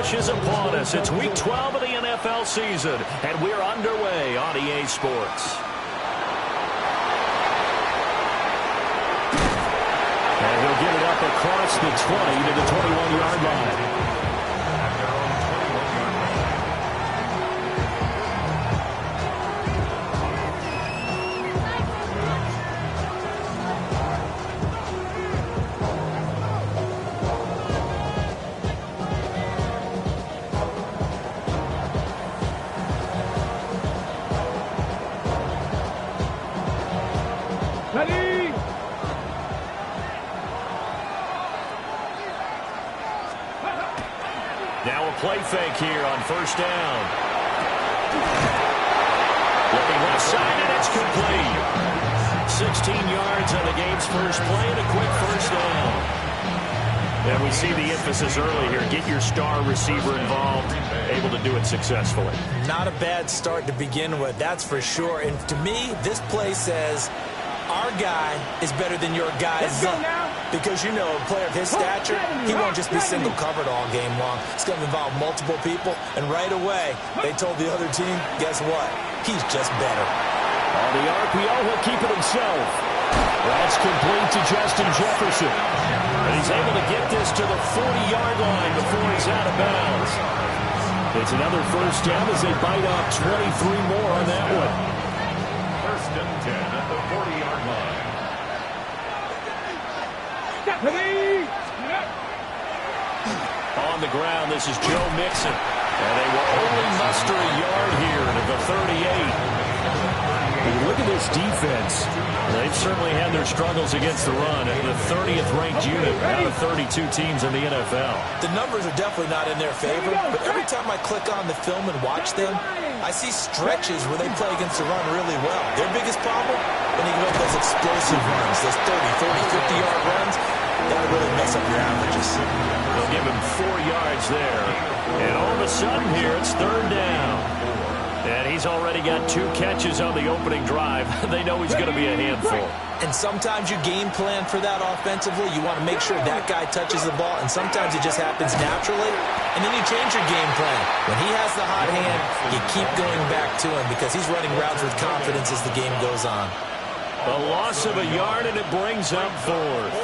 rush is upon us. It's Week 12 of the NFL season, and we're underway on EA Sports. And he'll get it up across the 20 to the 21-yard line. Now a play fake here on first down. Looking left side, and it's complete. 16 yards on the game's first play and a quick first down. And we see the emphasis early here. Get your star receiver involved, able to do it successfully. Not a bad start to begin with, that's for sure. And to me, this play says our guy is better than your guy's. Because, you know, a player of his stature, he won't just be single covered all game long. It's going to involve multiple people. And right away, they told the other team, guess what? He's just better. On the RPO, he'll keep it himself. That's complete to Justin Jefferson. And he's able to get this to the 40-yard line before he's out of bounds. It's another first down as they bite off 23 more on that one. First and 10 at the 40-yard line. On the ground, this is Joe Mixon. And they will only muster a yard here at the 38. Look at this defense. They've certainly had their struggles against the run. The 30th ranked unit out of 32 teams in the NFL. The numbers are definitely not in their favor, but every time I click on the film and watch them, I see stretches where they play against the run really well. Their biggest problem, when you get those explosive runs, those 30, 40, 50-yard runs, that'll really mess up your averages. They'll give him 4 yards there. And all of a sudden here, it's third down. And he's already got 2 catches on the opening drive. They know he's going to be a handful. And sometimes you game plan for that offensively. You want to make sure that guy touches the ball, and sometimes it just happens naturally. And then you change your game plan. When he has the hot hand, you keep going back to him because he's running routes with confidence as the game goes on. A loss of a yard, and it brings up fourth.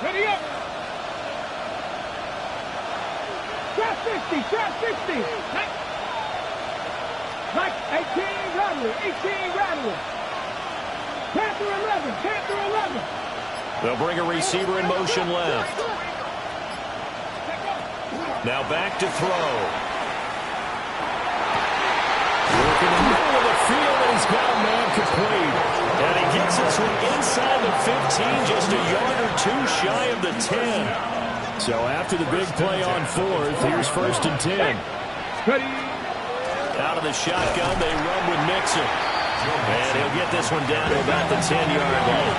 Ready up. Trap 50, trap 50. Like 18 Rattler, 18 Rattler. Panther 11, Panther 11. They'll bring a receiver in motion left. Now back to throw. Working in the middle of the field, and he's got a man complete. And he gets this one inside the 15, just a yard or 2 shy of the 10. So after the big play on fourth, here's first and 10. Out of the shotgun, they run with Mixon. And he'll get this one down to about the 10-yard line.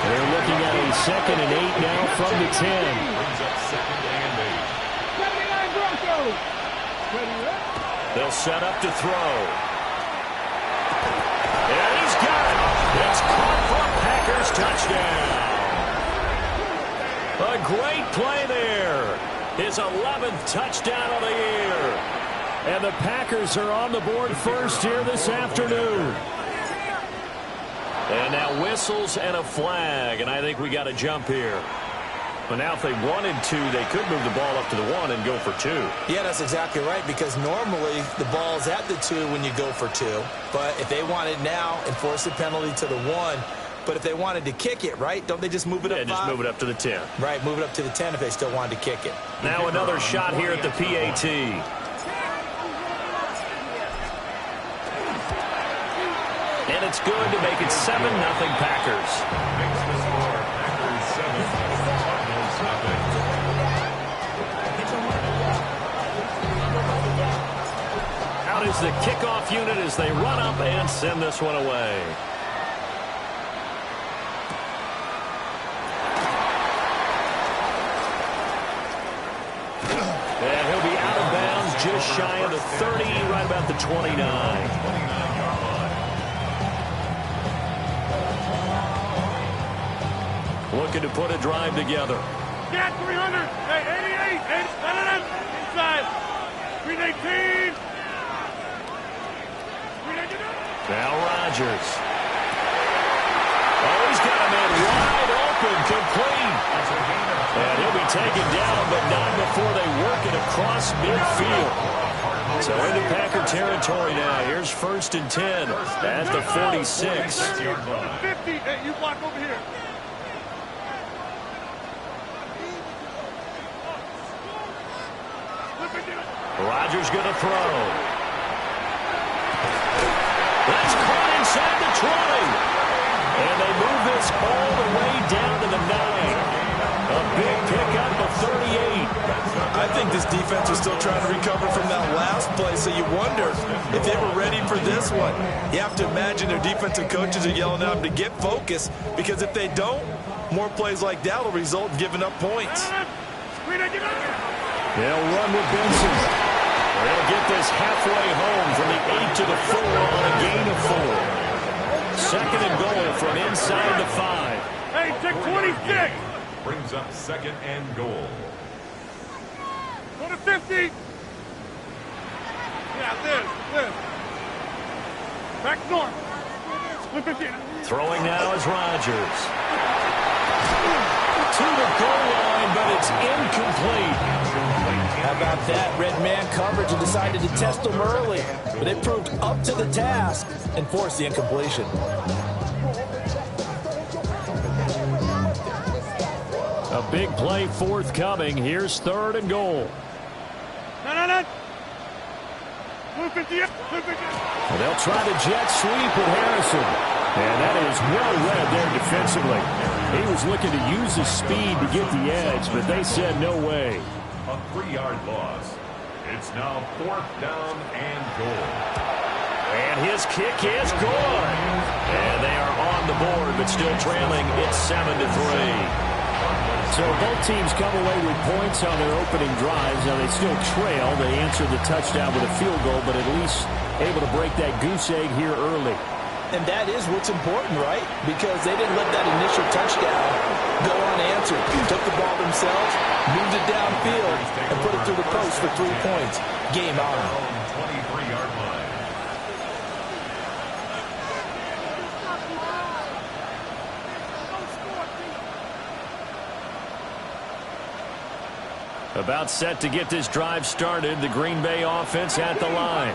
They're looking at a 2nd and 8 now from the 10. They'll set up to throw. And he's got it. It's caught for a Packers touchdown. A great play there. His 11th touchdown of the year. And the Packers are on the board first here this afternoon. And now whistles and a flag. And I think we got a jump here. But now if they wanted to, they could move the ball up to the 1 and go for 2. Yeah, that's exactly right, because normally the ball's at the 2 when you go for 2. But if they want it now, enforce the penalty to the 1. But if they wanted to kick it, right, don't they just move it up 5? Yeah, just move it up to the 10. Right, move it up to the 10 if they still wanted to kick it. Now another shot here at the PAT. And it's good to make it 7-0 Packers. Out is the kickoff unit as they run up and send this one away. And he'll be out of bounds just shy of the 30, right about the 29. Looking to put a drive together. Get 300. Hey, 88. Inside. 318. Now Rodgers. Oh, he's got a man wide open, complete. And he'll be taken down, but not before they work it across midfield. So into Packer territory now. Here's 1st and 10 at the 46. 50. Hey, you block over here. Rodgers going to throw. That's caught inside the 20. And they move this all the way down to the 9. A big pickup of 38. I think this defense is still trying to recover from that last play, so you wonder if they were ready for this one. You have to imagine their defensive coaches are yelling at them to get focused, because if they don't, more plays like that will result in giving up points. They'll run with Benson. They'll get this halfway home from the 8 to the 4 on a gain of 4. 2nd and goal from inside the 5. Hey, check 26. Brings up 2nd and goal. Go to 50. Yeah, this. Back north. 50. Throwing now is Rodgers. To the goal line, but it's incomplete. How about that? Red man coverage and decided to test them early. But it proved up to the task and forced the incompletion. A big play forthcoming. Here's 3rd and goal. No. They'll try the jet sweep with Harrison. And that is well read there defensively. He was looking to use his speed to get the edge, but they said no way. A 3-yard loss. It's now 4th down and goal. And his kick is good. And they are on the board, but still trailing. It's 7-3. So both teams come away with points on their opening drives. Now they still trail. They answered the touchdown with a field goal, but at least able to break that goose egg here early. And that is what's important, right? Because they didn't let that initial touchdown go unanswered. Took the ball themselves, moved it downfield, and put it through the post for 3 points. Game on. 23-yard line. About set to get this drive started. The Green Bay offense at the line.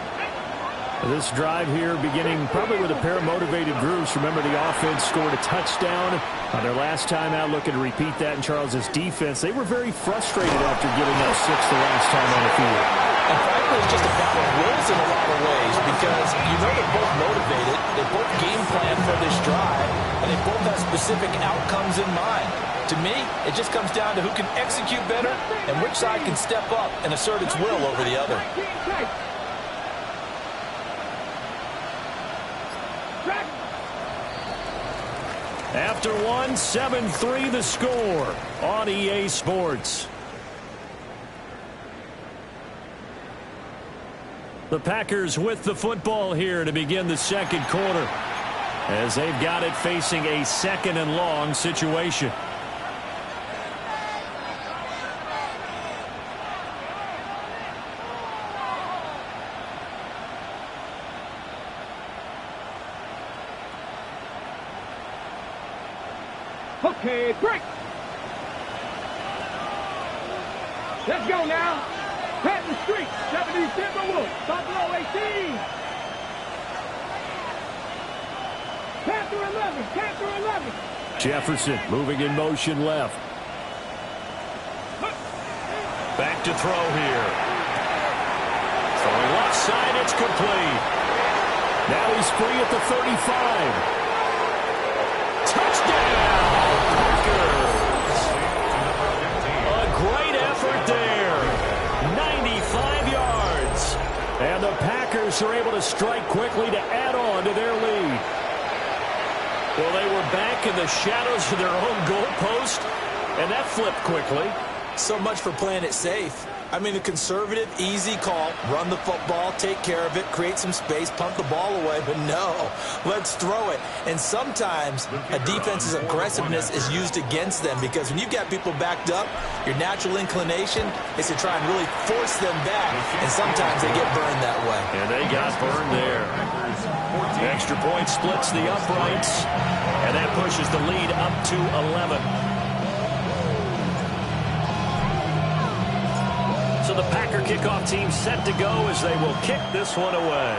This drive here beginning probably with a pair of motivated groups. Remember, the offense scored a touchdown on their last time out, looking to repeat that in Charles's defense. They were very frustrated after giving up 6 the last time on the field. And frankly, it's just a battle of wills in a lot of ways, because you know they're both motivated, they both game plan for this drive, and they both have specific outcomes in mind. To me, it just comes down to who can execute better and which side can step up and assert its will over the other. After one, 7-3 the score on EA Sports. The Packers with the football here to begin the 2nd quarter, as they've got it facing a 2nd and long situation. Okay, break. Let's go now. Patton Street, 70 Timberwood, Buffalo 18. Panther 11, Panther 11. Jefferson moving in motion left. Back to throw here. Throwing left side, it's complete. Now he's free at the 35. Touchdown, Packers! A great effort there. 95 yards. And the Packers are able to strike quickly to add on to their lead. Well, they were back in the shadows of their own goalpost, and that flipped quickly. So much for playing it safe. I mean, the conservative, easy call, run the football, take care of it, create some space, pump the ball away, but no, let's throw it. And sometimes a defense's aggressiveness is used against them because when you've got people backed up, your natural inclination is to try and really force them back, and sometimes they get burned that way. And they got burned there. Extra point splits the uprights, and that pushes the lead up to 11. So the Packer kickoff team set to go as they will kick this one away.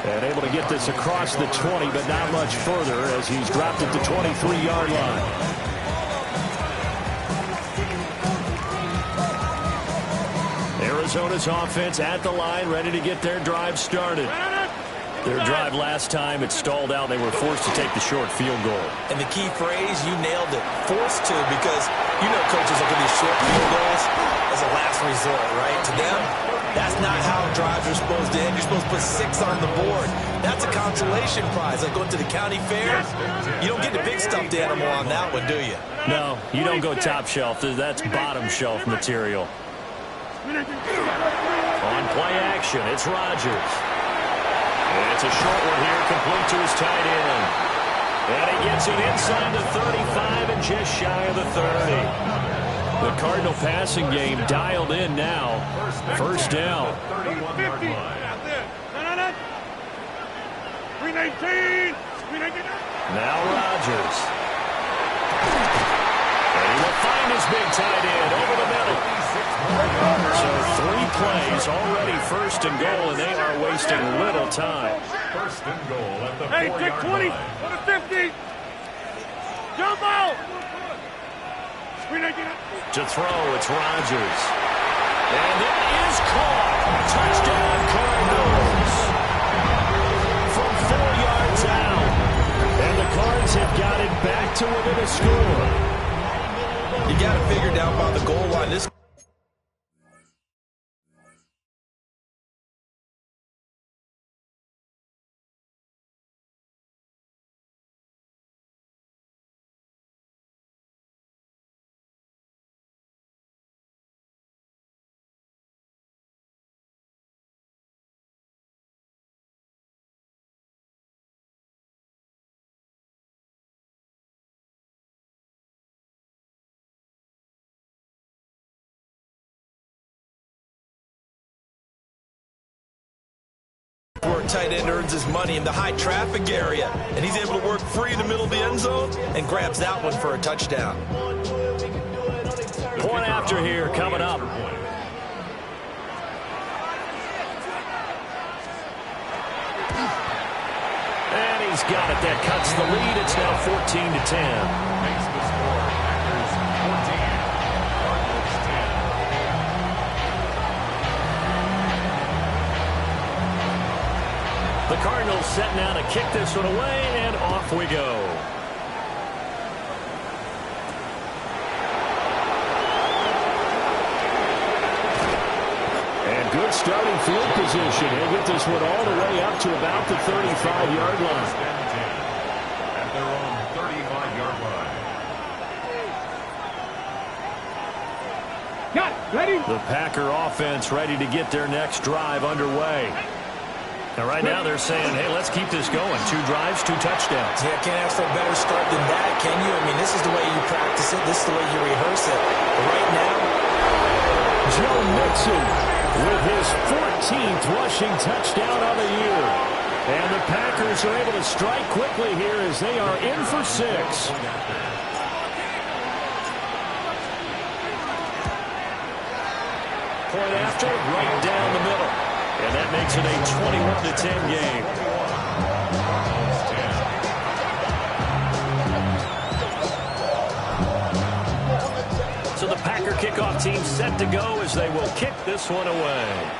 And able to get this across the 20, but not much further as he's dropped it to 23-yard line. Arizona's offense at the line, ready to get their drive started. Their drive last time, it stalled out. They were forced to take the short field goal. And the key phrase, you nailed it, forced to, because you know coaches look at these short field goals as a last resort, right? To them, that's not how drives are supposed to end. You're supposed to put 6 on the board. That's a consolation prize. Like going to the county fair, you don't get the big stuffed animal on that one, do you? No, you don't go top shelf. That's bottom shelf material. On play action, it's Rodgers. And it's a short one here, complete to his tight end. And he gets it inside the 35 and just shy of the 30. The Cardinal passing game dialed in now. First down. 50. Now Rodgers. And he will find his big tight end over the middle. So 3 plays, already first and goal, and they are wasting little time. First and goal at the 20, 4-yard line. go to 50. Jump out. To throw, it's Rodgers. And it is caught. Touchdown, Cardinals. From 4 yards out. And the Cards have got it back to within a score. You got to figure down by the goal line. This where a tight end earns his money in the high traffic area, and he's able to work free in the middle of the end zone and grabs that one for a touchdown. Point after here coming up. And he's got it. That cuts the lead. It's now 14-10. Makes the score. Packers 14. Cardinals 10. The Cardinals set now to kick this one away, and off we go. And good starting field position. He'll get this one all the way up to about the 35-yard line. At their own 35-yard line. Got it. Ready? The Packer offense ready to get their next drive underway. Now, right now, they're saying, hey, let's keep this going. 2 drives, 2 touchdowns. Yeah, can't ask for a better start than that, can you? I mean, this is the way you practice it. This is the way you rehearse it. But right now, Joe Mixon with his 14th rushing touchdown of the year. And the Packers are able to strike quickly here as they are in for 6. Point after, right down the middle. And that makes it a 21-10 game. So the Packer kickoff team set to go as they will kick this one away.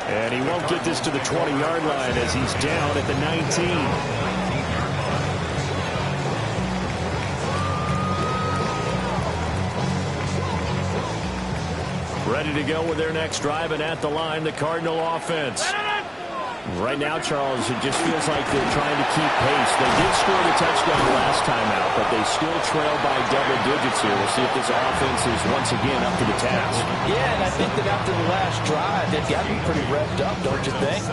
And he won't get this to the 20-yard line as he's down at the 19. Ready to go with their next drive, and at the line, the Cardinal offense. Right now, Charles, it just feels like they're trying to keep pace. They did score the touchdown last time out, but they still trail by double digits here. We'll see if this offense is once again up to the task. Yeah, and I think that after the last drive, they've got to be pretty revved up, don't you think?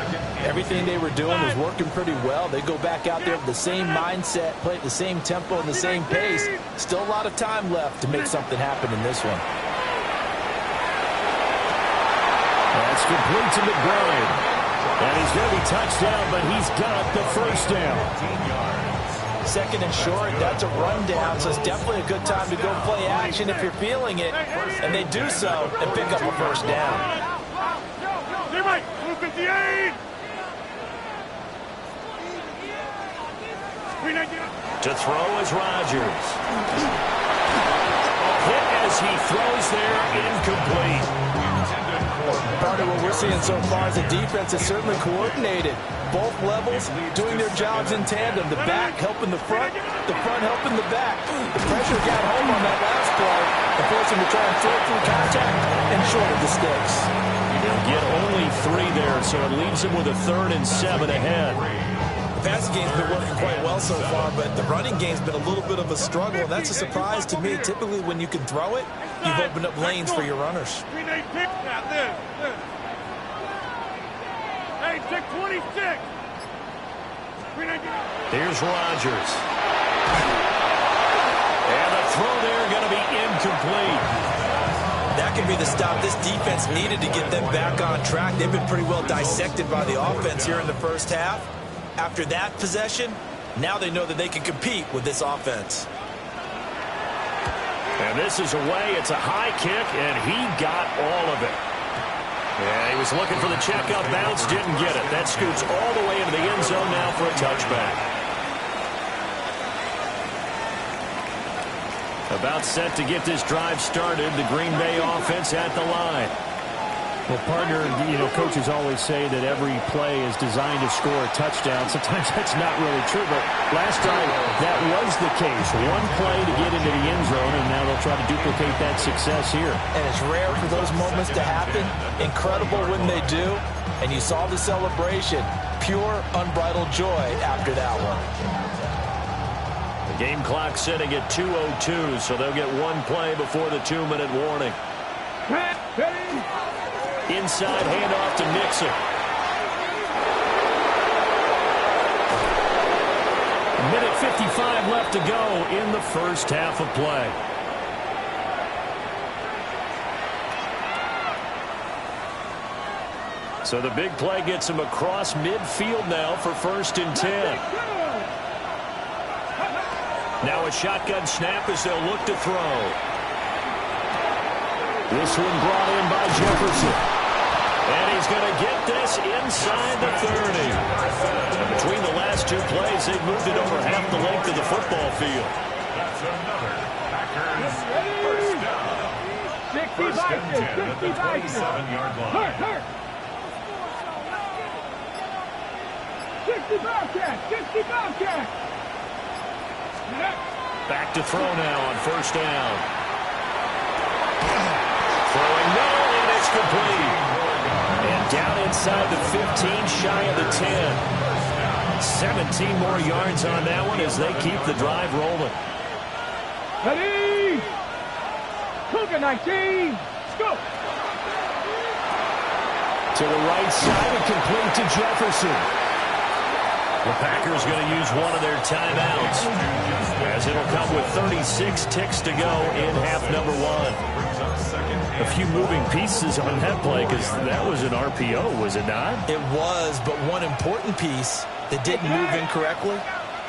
Everything they were doing was working pretty well. They go back out there with the same mindset, play at the same tempo and the same pace. Still a lot of time left to make something happen in this one. That's complete to McBride. And he's going to be touchdown, but he's got the first down. Second and short, that's a rundown, so it's definitely a good time to go play action if you're feeling it. And they do so and pick up a first down. Teammate, 258. To throw is Rodgers. Hit as he throws there, incomplete. Part of what we're seeing so far is the defense is certainly coordinated. Both levels doing their jobs in tandem. The back helping the front helping the back. The pressure got home on that last play and forced him to try and throw through contact and short of the sticks. They'll get only 3 there, so it leaves him with a 3rd and 7 ahead. The passing game's been working quite well so far, but the running game's been a little bit of a struggle, and that's a surprise to me. Typically, when you can throw it, you've opened up lanes for your runners. Hey, 626. Here's Rodgers. And the throw there going to be incomplete. That could be the stop this defense needed to get them back on track. They've been pretty well dissected by the offense here in the first half. After that possession, now they know that they can compete with this offense. And this is away. It's a high kick, and he got all of it. Yeah, he was looking for the checkup bounce, didn't get it. That scoots all the way into the end zone now for a touchback. About set to get this drive started, the Green Bay offense at the line. Well, partner, coaches always say that every play is designed to score a touchdown. Sometimes that's not really true, but last time that was the case. One play to get into the end zone, and now they'll try to duplicate that success here. And it's rare for those moments to happen. Incredible when they do. And you saw the celebration. Pure, unbridled joy after that one. The game clock sitting at 2:02, so they'll get one play before the 2-minute warning. Inside handoff to Mixon. Minute 55 left to go in the first half of play. So the big play gets him across midfield now for 1st and 10. Now a shotgun snap as they'll look to throw. This one brought in by Jefferson. And he's going to get this inside the 30. And between the last 2 plays, they've moved it over half the length of the football field. That's another Packers first down. 1st and 10 at the 27-yard line. 60 Bobcat! 60 Bobcat! Back to throw now on 1st down. Throwing no, and it's complete. And down inside the 15, shy of the 10. 17 more yards on that one as they keep the drive rolling. Ready! Cougar 19! Go! To the right side and complete to Jefferson. The Packers going to use one of their timeouts as it'll come with 36 ticks to go in half number 1. A few moving pieces on that play because that was an RPO, was it not? It was, but one important piece that didn't move incorrectly,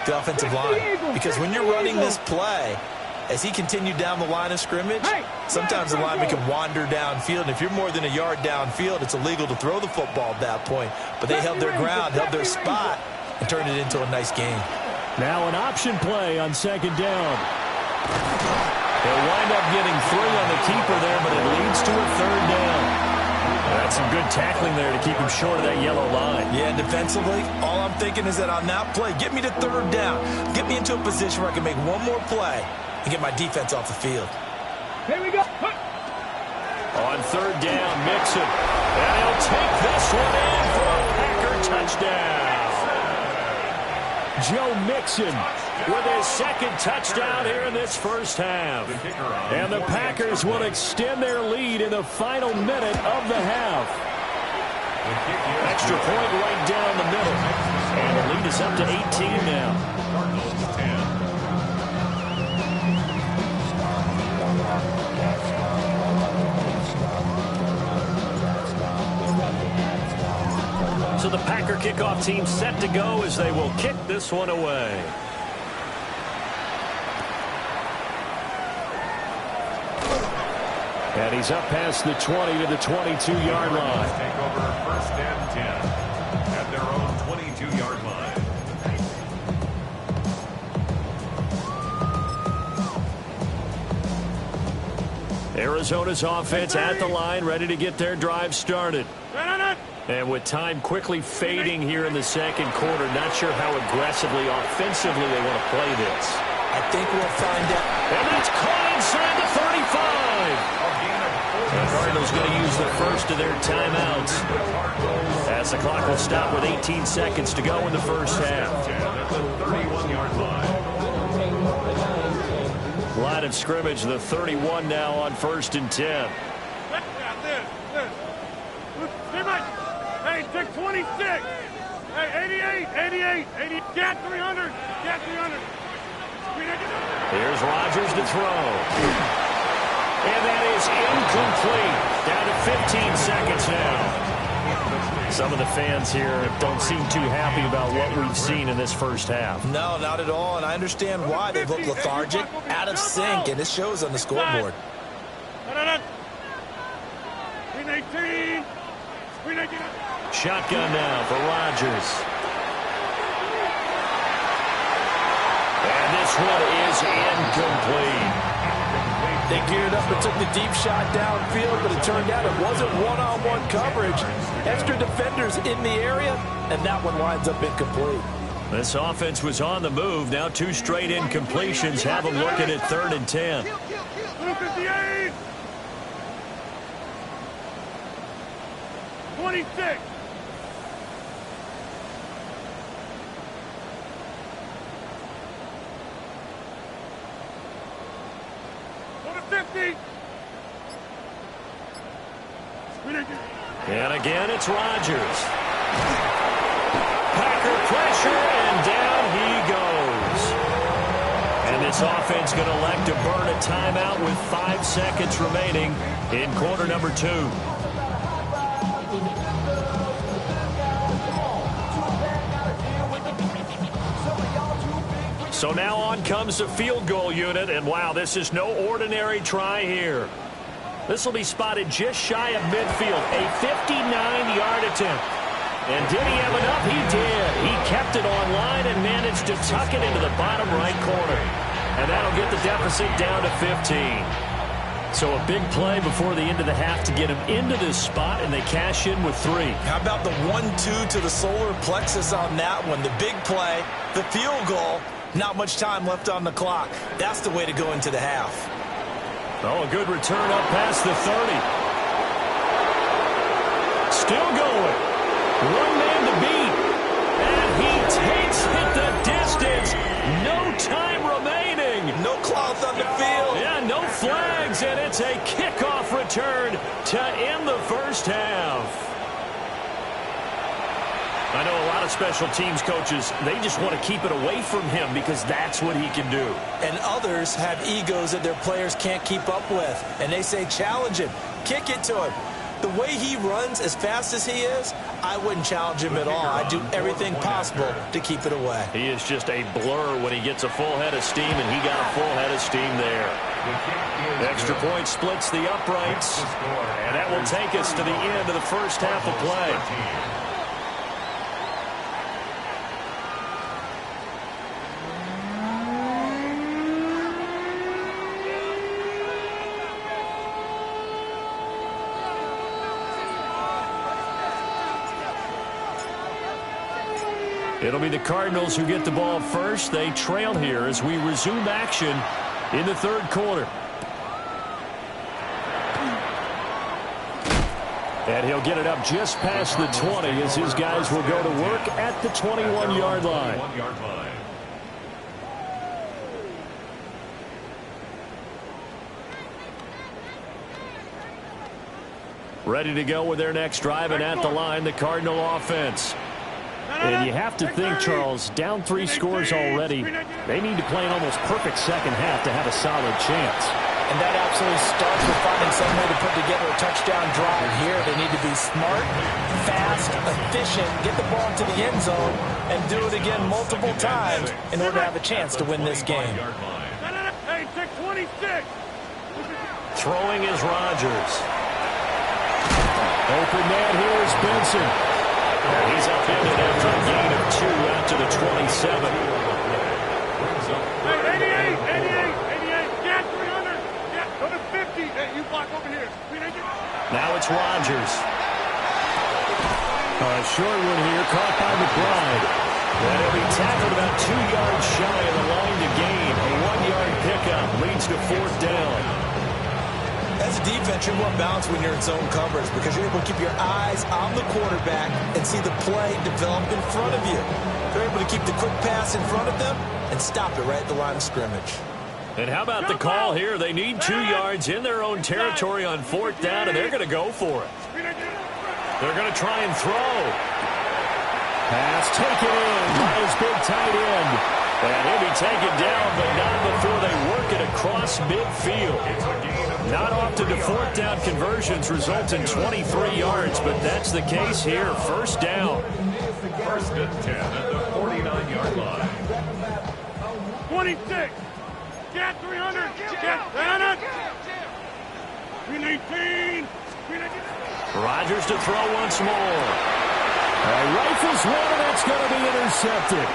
the offensive line. Because when you're running this play, as he continued down the line of scrimmage, sometimes the lineman can wander downfield. And if you're more than a yard downfield, it's illegal to throw the football at that point. But they held their ground, held their spot, and turned it into a nice game. Now an option play on 2nd down. They'll wind up getting 3 on the keeper there, but it leads to a 3rd down. That's some good tackling there to keep him short of that yellow line. Yeah, and defensively, all I'm thinking is that on that play, get me to 3rd down. Get me into a position where I can make one more play and get my defense off the field. Here we go. On third down, Mixon. And he'll take this one in for a Packer touchdown. Joe Mixon with his second touchdown here in this first half. And the Packers will extend their lead in the final minute of the half. Extra point right down the middle. And the lead is up to 18 now. So the Packer kickoff team set to go as they will kick this one away. And he's up past the 20 to the 22-yard line. Take over first and 10 at their own 22-yard line. Arizona's offense at the line, ready to get their drive started. And with time quickly fading here in the second quarter, not sure how aggressively, offensively they want to play this. I think we'll find out. And that's caught inside the 35. The Cardinals going to use the first of their timeouts as the clock will stop with 18 seconds to go in the first half. That's a 31-yard line. Line of scrimmage, the 31 now on first and 10. Hey, take 26. Hey, 88. Get 300. Get 300. Here's Rodgers to throw. And that is incomplete. Down to 15 seconds now. Some of the fans here don't seem too happy about what we've seen in this first half. No, not at all, and I understand why. They look lethargic, out of sync, and it shows on the scoreboard. 18. Shotgun now for Rodgers. And this one is incomplete. They geared up and took the deep shot downfield, but it turned out it wasn't one-on-one coverage. Extra defenders in the area, and that one winds up incomplete. This offense was on the move. Now two straight incompletions have them looking at 3rd and 10. 58. 26. Go to 50. And again, it's Rodgers. Packer pressure, and down he goes. And this offense going to elect to burn a timeout with 5 seconds remaining in quarter number 2. So now on comes the field goal unit, and wow, this is no ordinary try here. This will be spotted just shy of midfield, a 59-yard attempt. And did he have enough? He did. He kept it on line and managed to tuck it into the bottom right corner. And that'll get the deficit down to 15. So a big play before the end of the half to get him into this spot, and they cash in with 3. How about the 1-2 to the solar plexus on that one? The big play, the field goal, not much time left on the clock. That's the way to go into the half. Oh, a good return up past the 30. Still going. One man to beat. And he takes it the distance. No time remaining. No cloth on the field. Yeah, no flags, and it's a kickoff return to end the first half. I know a lot of special teams coaches, they just want to keep it away from him because that's what he can do. And others have egos that their players can't keep up with. And they say, challenge him. Kick it to him. The way he runs as fast as he is, I wouldn't challenge him at all. I'd do everything possible to keep it away. He is just a blur when he gets a full head of steam, and he got a full head of steam there. The extra point splits the uprights, and that will take us to the end of the first half of play. It'll be the Cardinals who get the ball first. They trail here as we resume action in the third quarter. And he'll get it up just past the 20 as his guys will go to work at the 21-yard line. Ready to go with their next drive, and at the line, the Cardinal offense. And you have to think, Charles, down 3 scores already. They need to play an almost perfect second half to have a solid chance. And that absolutely starts with finding some way to put together a touchdown drive here. They need to be smart, fast, efficient, get the ball into the end zone, and do it again multiple times in order to have a chance to win this game. Hey, 626. Throwing is Rodgers. Open man here is Benson. He's upended after a gain of 2 out to the 27. Hey, 88. Get 300. Get, go to 50. Hey, you block over here. Now it's Rodgers. A short one here, caught by McBride. And he'll be tackled about 2 yards shy of the line to gain. A 1-yard pickup leads to 4th down. As a defense, you're more balanced when you're in zone coverage because you're able to keep your eyes on the quarterback and see the play develop in front of you. They're able to keep the quick pass in front of them and stop it right at the line of scrimmage. And how about the call here? They need 2 yards in their own territory on 4th down, and they're going to go for it. They're going to try and throw. Pass taken in by his big tight end. And he'll be taken down, but not before they work it across midfield. Not often do 4th down conversions result in 23 yards, but that's the case here. 1st down. 1st and 10 at the 49-yard line. 26. Get 300. Get 300. 319. Rodgers to throw once more. Rifles one, and that's going to be intercepted.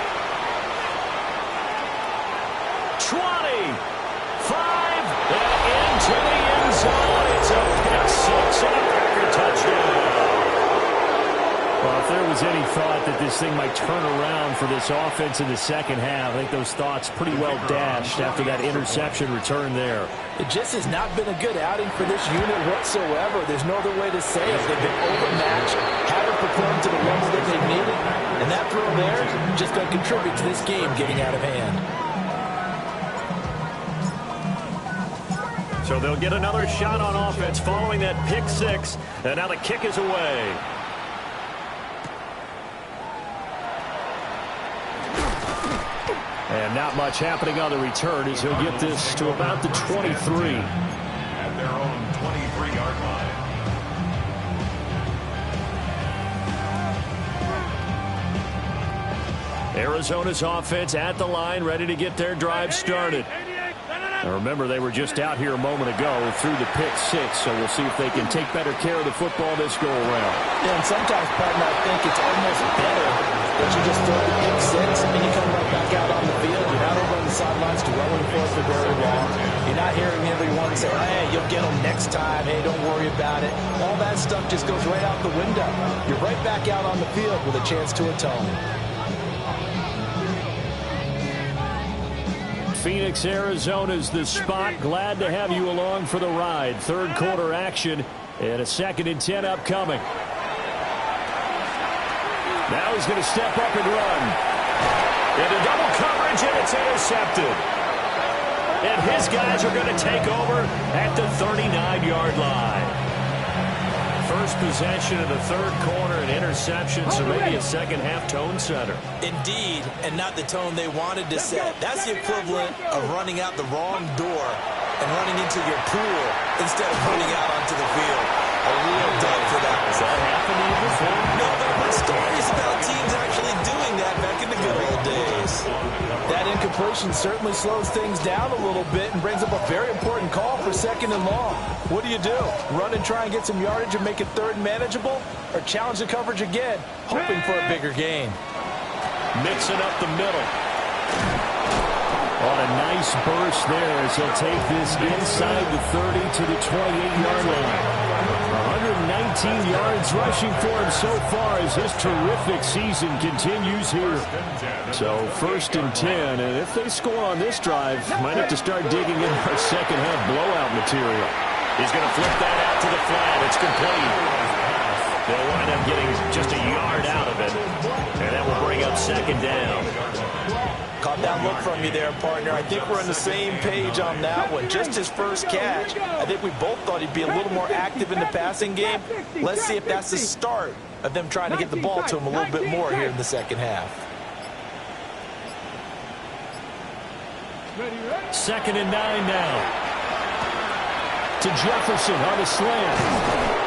20, 5, and into the end zone. It's a pick 6 and a Packer touchdown. Well, if there was any thought that this thing might turn around for this offense in the second half, I think those thoughts pretty well dashed after that interception return there. It just has not been a good outing for this unit whatsoever. There's no other way to say it. They've been overmatched, haven't performed to the level that they needed, and that throw there is just going to contribute to this game getting out of hand. So they'll get another shot on offense following that pick 6, and now the kick is away. And not much happening on the return as he'll get this to about the 23. At their own 23-yard line. Arizona's offense at the line, ready to get their drive started. Now remember, they were just out here a moment ago through the pick 6, so we'll see if they can take better care of the football this go-around. Yeah, and sometimes, partner, I think it's almost better that you just throw the pick 6 and you come right back out on the field. You're not over on the sidelines dwelling for it for very long. You're not hearing everyone say, hey, you'll get them next time. Hey, don't worry about it. All that stuff just goes right out the window. You're right back out on the field with a chance to atone. Phoenix, Arizona's the spot. Glad to have you along for the ride. 3rd quarter action and a 2nd and 10 upcoming. Now he's going to step up and run. Into double coverage, and it's intercepted. And his guys are going to take over at the 39-yard line. First possession of the 3rd quarter, an interception, so maybe a second-half tone setter. Indeed, and not the tone they wanted to set. That's the equivalent of running out the wrong door and running into your pool instead of running out onto the field. A real dub for that. Has that happened to you before? No, but I've heard stories about teams actually doing that back in the good old days. That incompletion certainly slows things down a little bit and brings up a very important call for 2nd and long. What do? Run and try and get some yardage and make it 3rd manageable? Or challenge the coverage again, hoping for a bigger gain? Mixing up the middle. On a nice burst there as he'll take this inside the 30 to the 28-yard line. 119 yards rushing for him so far as his terrific season continues here. So 1st and 10, and if they score on this drive, might have to start digging in our second half blowout material. He's going to flip that out to the flat. It's complete. They'll wind up getting just a yard out of it. And that will bring up second down. Caught that look from you there, partner. I think we're on the same page on that one. Just his first catch. I think we both thought he'd be a little more active in the passing game. Let's see if that's the start of them trying to get the ball to him a little bit more here in the second half. 2nd and 9 now. To Jefferson on the slant.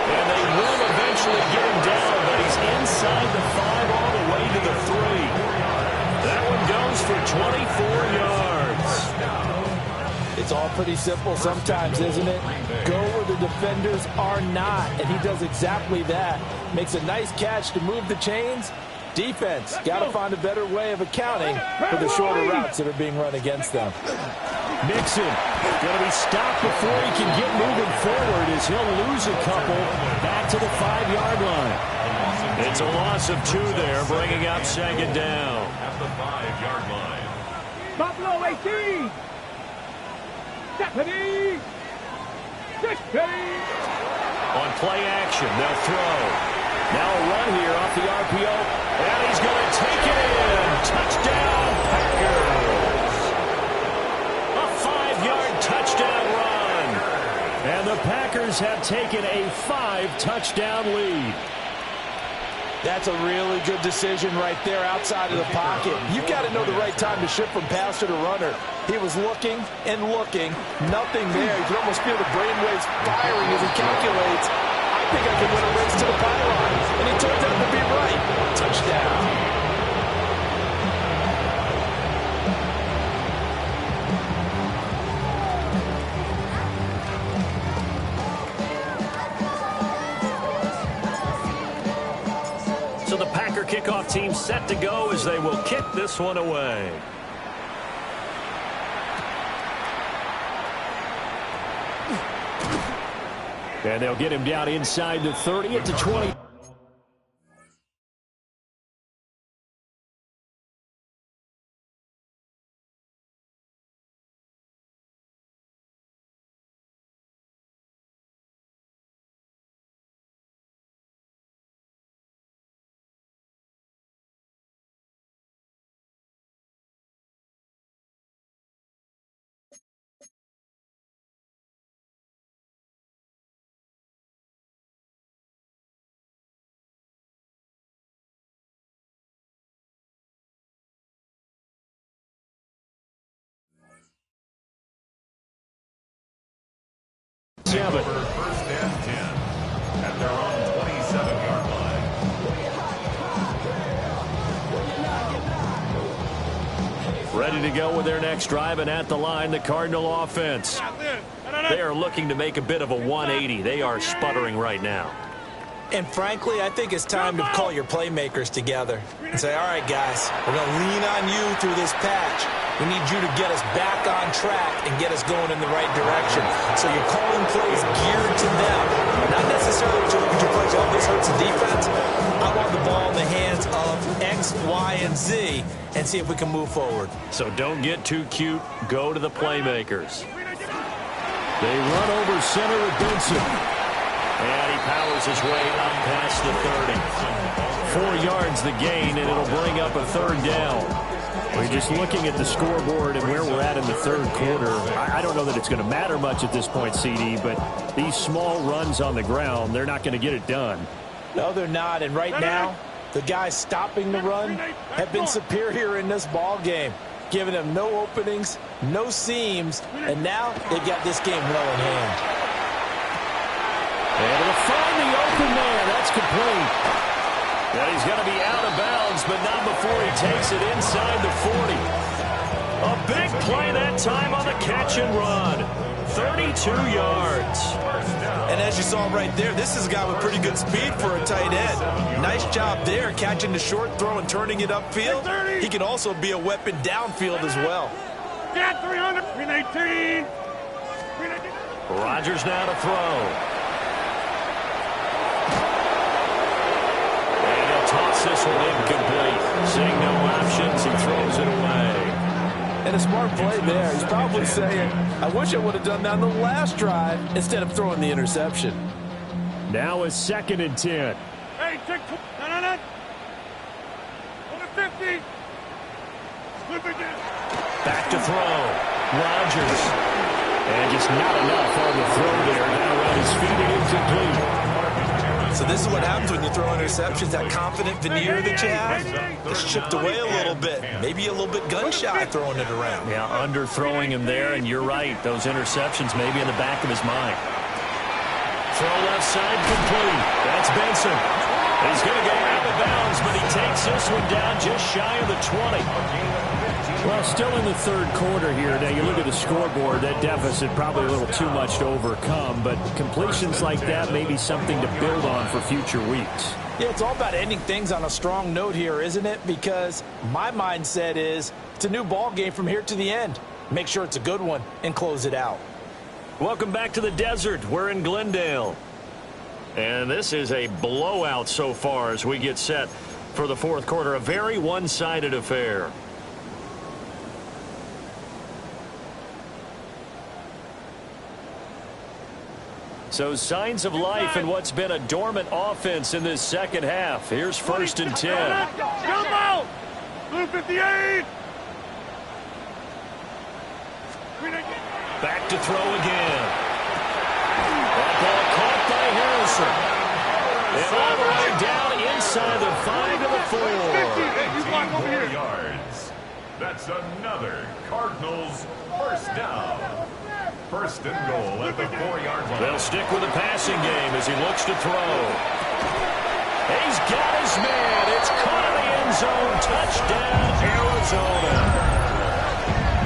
And they will eventually get him down, but he's inside the 5 all the way to the 3. That one goes for 24 yards. It's all pretty simple sometimes, isn't it? Go where the defenders are not, and he does exactly that. Makes a nice catch to move the chains. Defense, got to find a better way of accounting for the shorter routes that are being run against them. Mixon going to be stopped before he can get moving forward as he'll lose a couple back to the 5-yard line. It's a loss of 2 there, bringing up second down. At the 5-yard line. Buffalo 18. Stephanie. 16. On play action, they'll throw. Now a run here off the RPO. And he's going to take it in. Touchdown, Packers. A 5-yard touchdown run. And the Packers have taken a 5-touchdown lead. That's a really good decision right there outside of the pocket. You've got to know the right time to shift from passer to runner. He was looking and looking. Nothing there. You can almost feel the brainwaves firing as he calculates. I think I can win a race to the pylon. And he turns out to be right. Touchdown. So the Packer kickoff team set to go as they will kick this one away. And they'll get him down inside the 30 at the 20. For first and 10 at their own 27-yard line. Ready to go with their next drive, and at the line, the Cardinal offense. They are looking to make a bit of a 180. They are sputtering right now. And frankly, I think it's time to call your playmakers together and say, all right, guys, we're going to lean on you through this patch. We need you to get us back on track and get us going in the right direction. So you're calling plays geared to them. Not necessarily what you're looking to play. Oh, this hurts the defense. I want the ball in the hands of X, Y, and Z and see if we can move forward. So don't get too cute. Go to the playmakers. They run over center with Benson. And he powers his way up past the 30. 4 yards the gain, and it'll bring up a 3rd down. We're just looking at the scoreboard and where we're at in the 3rd quarter. I don't know that it's going to matter much at this point, CD, but these small runs on the ground, they're not going to get it done. No, they're not. And right now, the guys stopping the run have been superior in this ball game, giving them no openings, no seams, and now they've got this game well in hand. And it'll find the open man. That's complete. And he's going to be out of bounds, but not before he takes it inside the 40. A big play that time on the catch and run. 32 yards. And as you saw right there, this is a guy with pretty good speed for a tight end. Nice job there, catching the short throw and turning it upfield. He can also be a weapon downfield as well. Got 300. 318. Rodgers now to throw. Toss this one incomplete. Seeing no options, he throws it away. And a smart play there. He's probably saying, I wish I would have done that on the last drive instead of throwing the interception. Now a 2nd and 10. Hey, check. No. On the 50. Flip again. Back to throw. Rodgers. And just not enough on the throw there. Now around his feet and incomplete. So this is what happens when you throw interceptions. That confident veneer that you have is chipped away a little bit. Maybe a little bit gun-shy throwing it around. Yeah, underthrowing him there, and you're right. Those interceptions maybe in the back of his mind. Throw left side complete. That's Benson. He's going to go out of bounds, but he takes this one down just shy of the 20. Well, still in the third quarter here. Now, you look at the scoreboard, that deficit probably a little too much to overcome, but completions like that may be something to build on for future weeks. Yeah, it's all about ending things on a strong note here, isn't it? Because my mindset is it's a new ball game from here to the end. Make sure it's a good one and close it out. Welcome back to the desert. We're in Glendale. And this is a blowout so far as we get set for the fourth quarter. A very one-sided affair. So signs of life in what's been a dormant offense in this second half. Here's 1st and 10. Jump out! Blue 58! Back to throw again. That ball caught by Harrison. And all the way down inside the 5 to the 4. 4 yards. That's another Cardinals first down. First and goal at the 4-yard line. They'll stick with the passing game as he looks to throw. He's got his man. It's caught in the end zone. Touchdown, Arizona.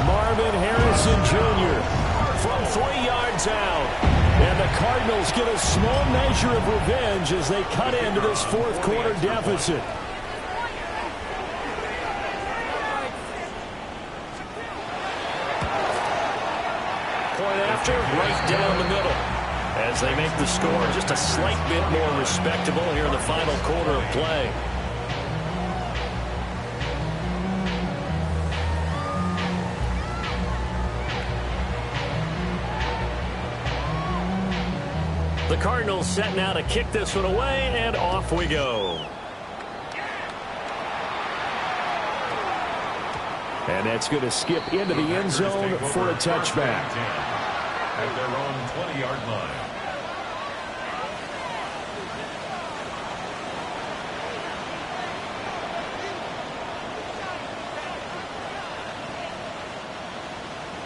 Marvin Harrison Jr. from 3 yards out. And the Cardinals get a small measure of revenge as they cut into this fourth quarter deficit. Right down the middle as they make the score just a slight bit more respectable here in the final quarter of play. The Cardinals set now to kick this one away, and off we go. And that's going to skip into the end zone for a touchback. At their own 20-yard line.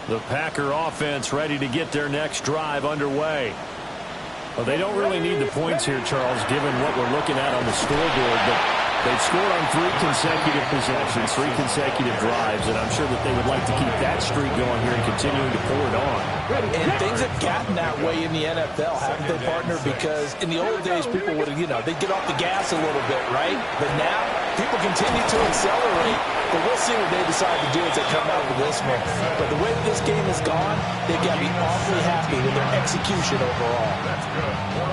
The Packer offense ready to get their next drive underway. Well, they don't really need the points here, Charles, given what we're looking at on the scoreboard, but they've scored on 3 consecutive possessions, 3 consecutive drives, and I'm sure that they would like to keep that streak going here and continuing to pour it on. And things have gotten that way in the NFL, haven't they, partner? Because in the old days, people would, they'd get off the gas a little bit, right? But now, people continue to accelerate. But we'll see what they decide to do as they come out with this one. But the way that this game has gone, they've got to be awfully happy with their execution overall.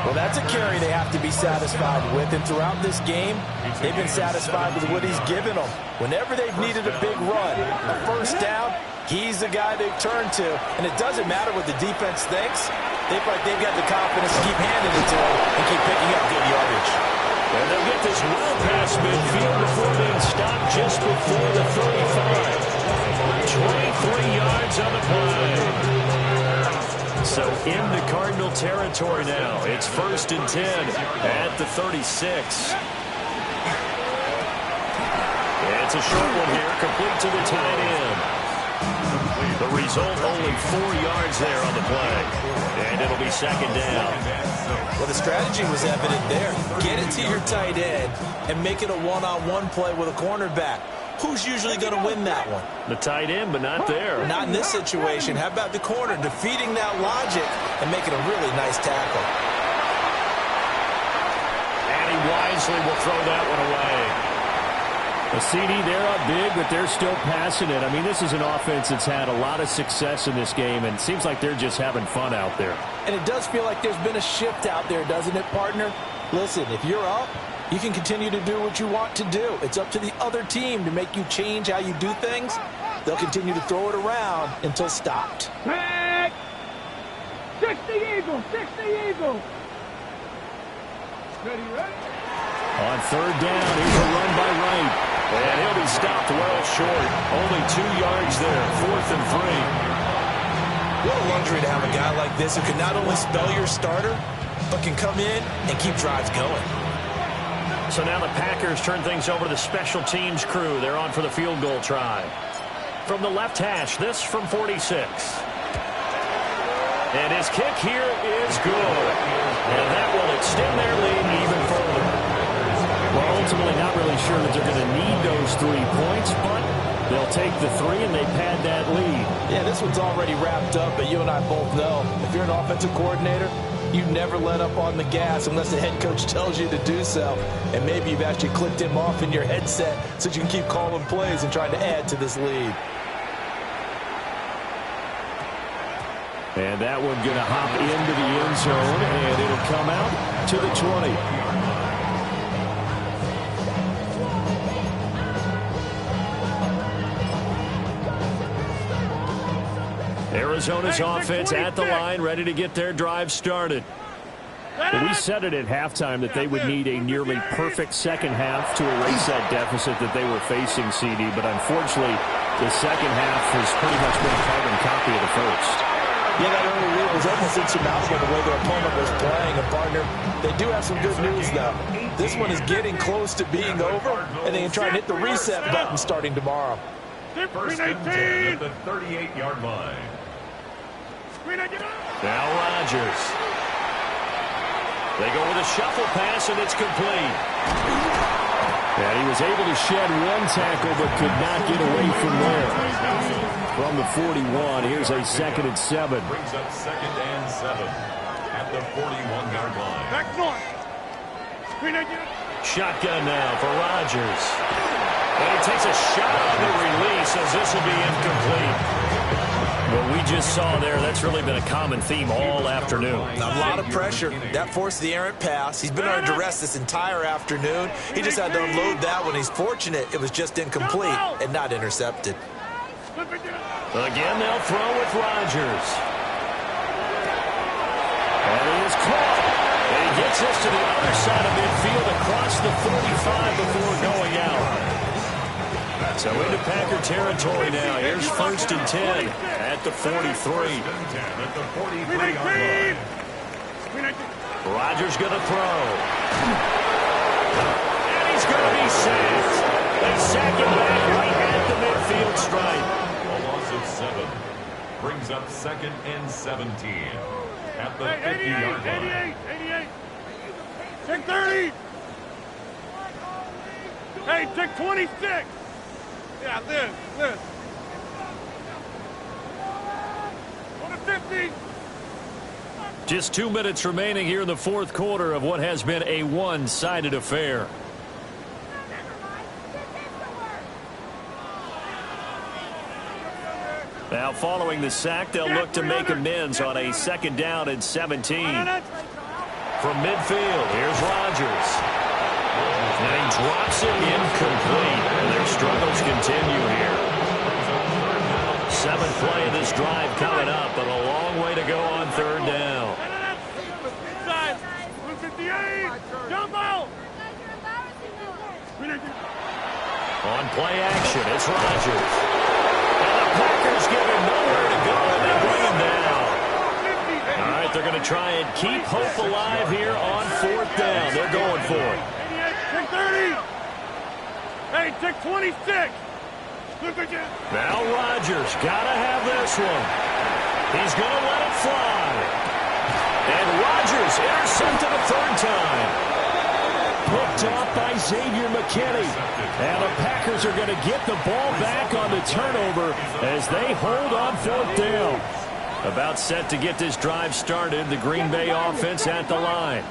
Well, that's a carry they have to be satisfied with. And throughout this game, they've been satisfied with what he's given them. Whenever they've needed a big run, a first down, he's the guy they've turned to. And it doesn't matter what the defense thinks. They've got the confidence to keep handing it to him and keep picking up good yardage. And they'll get this well past midfield before being stopped just before the 35. 23 yards on the play. So into Cardinal territory now. It's 1st and 10 at the 36. It's a short one here, complete to the tight end. The result, only 4 yards there on the play. And it'll be 2nd down. Well, the strategy was evident there. Get it to your tight end and make it a one-on-one play with a cornerback. Who's usually going to win that one? The tight end, but not there. Not in this situation. How about the corner defeating that logic and making a really nice tackle? And he wisely will throw that one away. A CD, they're up big, but they're still passing it. I mean, this is an offense that's had a lot of success in this game, and it seems like they're just having fun out there. And it does feel like there's been a shift out there, doesn't it, partner? Listen, if you're up, you can continue to do what you want to do. It's up to the other team to make you change how you do things. They'll continue to throw it around until stopped. Back! 60 Eagles! 60 Eagles! Ready, ready? On third down, here's a run by Wright. And he'll be stopped well short. Only 2 yards there, 4th and 3. What a luxury to have a guy like this who can not only spell your starter, but can come in and keep drives going. So now the Packers turn things over to the special teams crew. They're on for the field goal try. From the left hash, this from 46. And his kick here is good. And that will extend their lead even further. Well, ultimately not really sure that they're going to need those 3 points, but they'll take the 3 and they pad that lead. Yeah, this one's already wrapped up, but you and I both know if you're an offensive coordinator, you never let up on the gas unless the head coach tells you to do so. And maybe you've actually clicked him off in your headset so you can keep calling plays and trying to add to this lead. And that one going to hop into the end zone, and it'll come out to the 20. Arizona's offense at the line, ready to get their drive started. We said it at halftime that they would need a nearly perfect second half to erase that deficit that they were facing, CD. But unfortunately, the second half has pretty much been a carbon copy of the first. Yeah, that early lead was almost insurmountable the way their opponent was playing. And, partner, they do have some good news, though. This one is getting close to being over, and they can try and hit the reset button starting tomorrow. First and 10 at the 38-yard line. Now Rodgers. They go with a shuffle pass, and it's complete. And he was able to shed one tackle, but could not get away from there. From the 41, here's a 2nd and 7. Brings up 2nd and 7 at the 41-yard line. Back north. Shotgun now for Rodgers. And he takes a shot on the release as this will be incomplete. What we just saw there, that's really been a common theme all afternoon. A lot of pressure. That forced the errant pass. He's been under duress this entire afternoon. He just had to unload that one. He's fortunate it was just incomplete and not intercepted. Again, they'll throw with Rodgers. And he is caught. And he gets this to the other side of midfield across the 45 before going out. So into Packer territory now. Here's 1st and 10 at the 43. Rodgers going to throw. And he's going to be sacked. They sack him back right at the midfield stripe. A loss of 7 brings up 2nd and 17 at the 50-yard line. 88. Check 30. Hey, check 26. Yeah, live. On the 50. Just 2 minutes remaining here in the 4th quarter of what has been a one-sided affair. Now following the sack, they'll look to make amends on a 2nd down and 17. From midfield, here's Rodgers. And he drops it incomplete. And their struggles continue here. 7th play of this drive coming up, but a long way to go on 3rd down. On play action, it's Rodgers. And the Packers give him nowhere to go, and they bring him down. All right, they're going to try and keep hope alive here on 4th down. They're going for it. Check 30. Hey, check 26. Now Rodgers got to have this one. He's going to let it fly. And Rodgers intercepted a 3rd time. Picked off by Xavier McKinney. And the Packers are going to get the ball back on the turnover as they hold on 4th down. About set to get this drive started, the Green Bay offense at the line.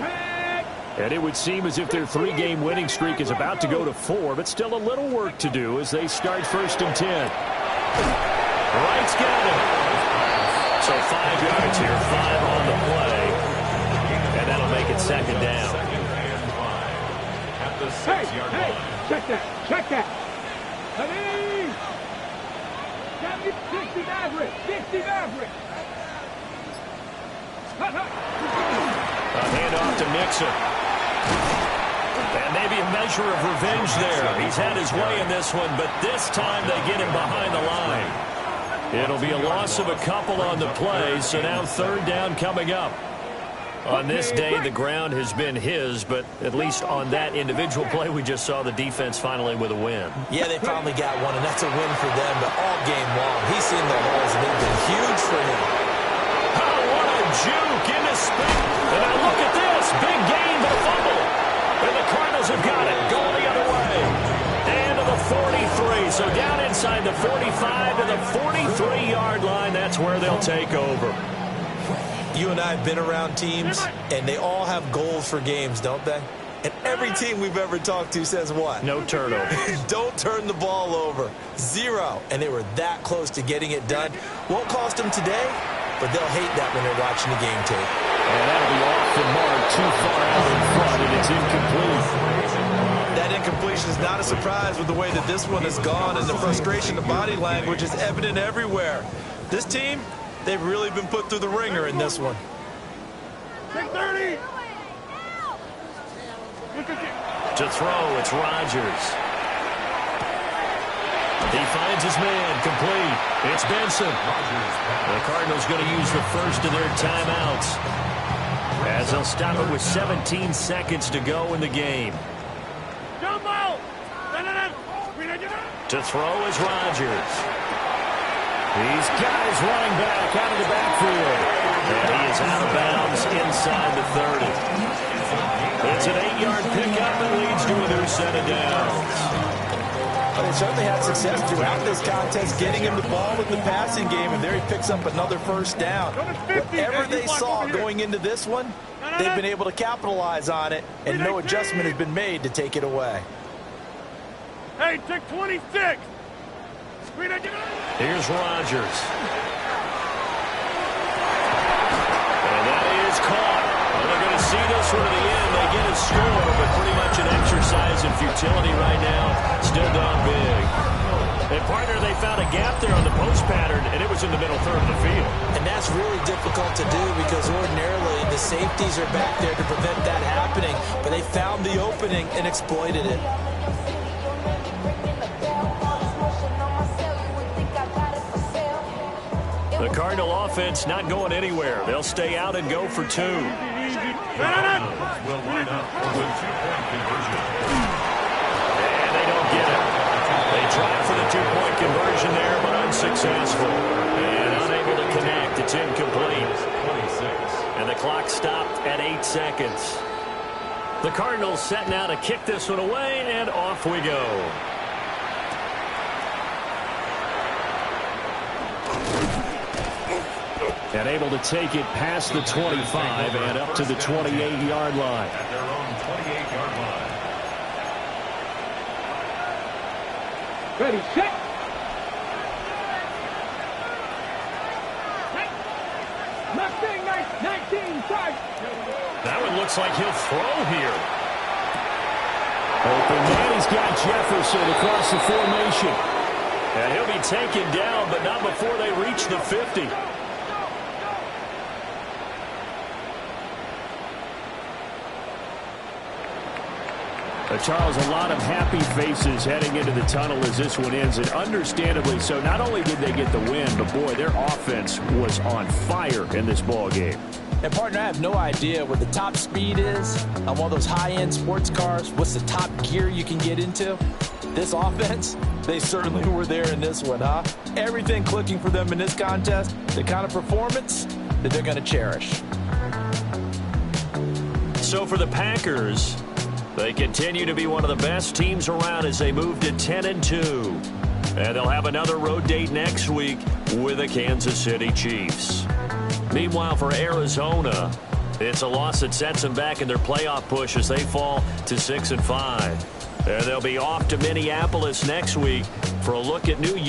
And it would seem as if their 3-game winning streak is about to go to 4, but still a little work to do as they start 1st and 10. Wright's got it. So 5 yards here, 5 on the play. And that'll make it 2nd down. At the 6-yard line. Check that. Hey! 60 Maverick. A handoff to Mixon. And maybe a measure of revenge there. He's had his way in this one, but this time they get him behind the line. It'll be a loss of a couple on the play, so now third down coming up. On this day, the ground has been his, but at least on that individual play, we just saw the defense finally with a win. Yeah, they finally got one, and that's a win for them, but all game long, he's seen the holes, and they've been huge for him. Oh, what a juke into space. And now look at this. Big gain, but a fumble. And the Cardinals have got it, going the other way. And to the 43, so down inside the 45 to the 43-yard line. That's where they'll take over. You and I have been around teams, and they all have goals for games, don't they? And every team we've ever talked to says what? No turnover. Don't turn the ball over. 0. And they were that close to getting it done. Won't cost them today, but they'll hate that when they're watching the game tape. And that'll be off the mark, too far out in front, and it's incomplete. That incompletion is not a surprise with the way that this one has gone, and the frustration, the body language is evident everywhere. This team, they've really been put through the ringer in this one. 6:30. To throw, it's Rodgers. He finds his man, complete. It's Benson. The Cardinals going to use the first of their timeouts, as they'll stop it with 17 seconds to go in the game. To throw is Rodgers. These guys running back out of the backfield. And he is out of bounds inside the 30. It's an 8-yard pickup and leads to a new set of downs. But they certainly had success throughout this contest, getting him the ball in the passing game, and there he picks up another first down. Whatever they saw going into this one, they've been able to capitalize on it, and no adjustment has been made to take it away. Hey, take 26. Here's Rodgers. And that is caught. Well, they're going to see this one to the end. They get a score, but pretty much an exercise in futility right now. Still down big. And, partner, they found a gap there on the post pattern, and it was in the middle third of the field. And that's really difficult to do because ordinarily the safeties are back there to prevent that happening. But they found the opening and exploited it. The Cardinal offense not going anywhere. They'll stay out and go for 2. Will line up for the 2-point conversion. And they don't get it. They tried for the 2-point conversion there, but unsuccessful. And unable to connect. It's incomplete. 26. And the clock stopped at 8 seconds. The Cardinals set now to kick this one away, and off we go. And able to take it past the 25 and up to the 28-yard line. At their own 28-yard line. Ready, set. Mustang 19, strike. That one looks like he'll throw here. Open man, he's got Jefferson across the formation. And he'll be taken down, but not before they reach the 50. Charles, a lot of happy faces heading into the tunnel as this one ends, and understandably so. Not only did they get the win, but, boy, their offense was on fire in this ball game. And, partner, I have no idea what the top speed is on one of those high-end sports cars. What's the top gear you can get into? This offense, they certainly were there in this one, huh? Everything clicking for them in this contest, the kind of performance that they're going to cherish. So for the Packers, they continue to be one of the best teams around as they move to 10-2. And they'll have another road date next week with the Kansas City Chiefs. Meanwhile, for Arizona, it's a loss that sets them back in their playoff push as they fall to 6-5. And they'll be off to Minneapolis next week for a look at New